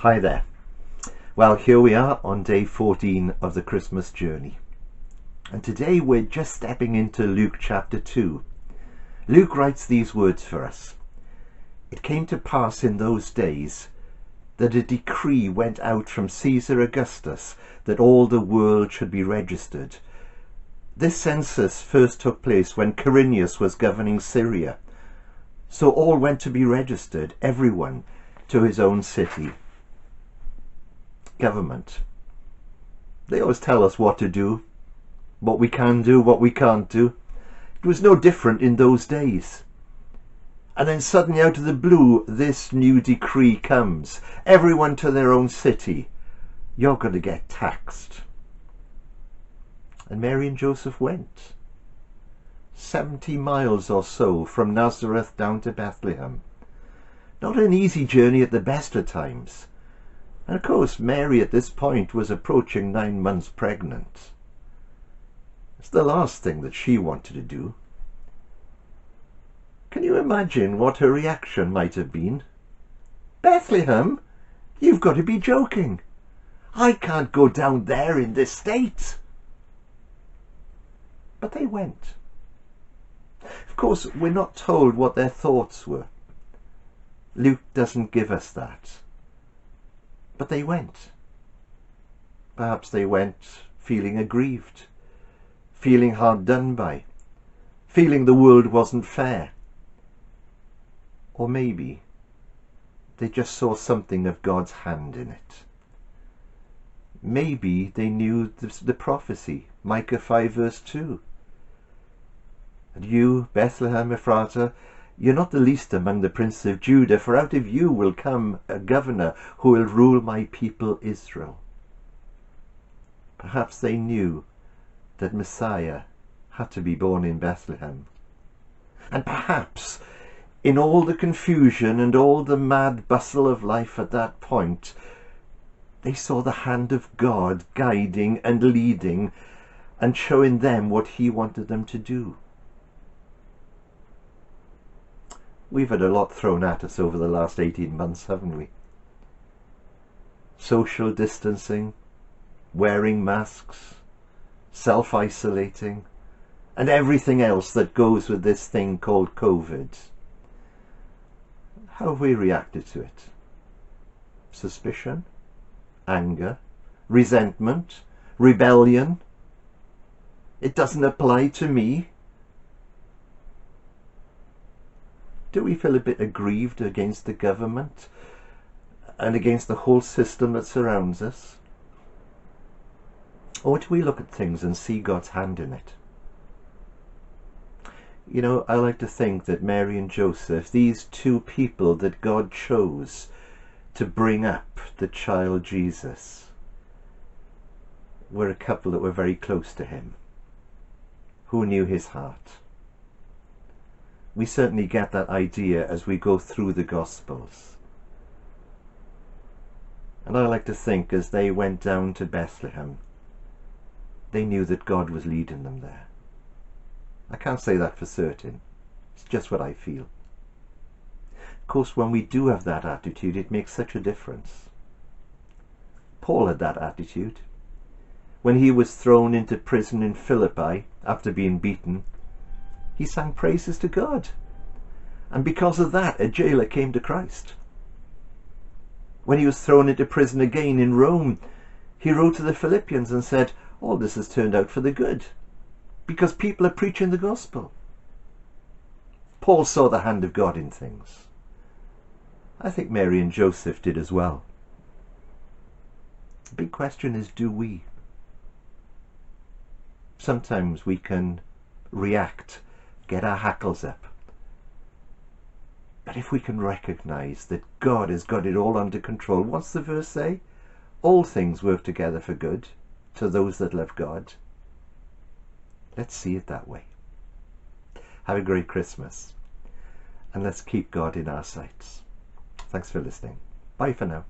Hi there. Well, here we are on day 14 of the Christmas journey. And today we're just stepping into Luke chapter 2. Luke writes these words for us. It came to pass in those days that a decree went out from Caesar Augustus that all the world should be registered. This census first took place when Quirinius was governing Syria. So all went to be registered, everyone to his own city. Government. They always tell us what to do, what we can do, what we can't do. It was no different in those days. And then suddenly out of the blue, this new decree comes. Everyone to their own city. You're going to get taxed. And Mary and Joseph went. 70 miles or so from Nazareth down to Bethlehem. Not an easy journey at the best of times. And of course, Mary at this point was approaching 9 months pregnant. It's the last thing that she wanted to do. Can you imagine what her reaction might have been? Bethlehem? You've got to be joking. I can't go down there in this state. But they went. Of course, we're not told what their thoughts were. Luke doesn't give us that. But they went. Perhaps they went feeling aggrieved, feeling hard done by, feeling the world wasn't fair. Or maybe they just saw something of God's hand in it. Maybe they knew the prophecy, Micah 5 verse 2. And you, Bethlehem Ephratah, you're not the least among the princes of Judah, for out of you will come a governor who will rule my people Israel. Perhaps they knew that Messiah had to be born in Bethlehem. And perhaps in all the confusion and all the mad bustle of life at that point, they saw the hand of God guiding and leading and showing them what he wanted them to do. We've had a lot thrown at us over the last 18 months, haven't we? Social distancing, wearing masks, self-isolating, and everything else that goes with this thing called COVID. How have we reacted to it? Suspicion, anger, resentment, rebellion. It doesn't apply to me. Do we feel a bit aggrieved against the government and against the whole system that surrounds us? Or do we look at things and see God's hand in it? You know, I like to think that Mary and Joseph, these two people that God chose to bring up the child Jesus, were a couple that were very close to him, who knew his heart. We certainly get that idea as we go through the Gospels. And I like to think as they went down to Bethlehem, they knew that God was leading them there. I can't say that for certain. It's just what I feel. Of course, when we do have that attitude, it makes such a difference. Paul had that attitude. When he was thrown into prison in Philippi after being beaten, he sang praises to God. And because of that, a jailer came to Christ. When he was thrown into prison again in Rome, he wrote to the Philippians and said, all this has turned out for the good, because people are preaching the gospel. Paul saw the hand of God in things. I think Mary and Joseph did as well. The big question is, do we? Sometimes we can react, get our hackles up. But if we can recognize that God has got it all under control, what's the verse say? All things work together for good to those that love God. Let's see it that way. Have a great Christmas. And let's keep God in our sights. Thanks for listening. Bye for now.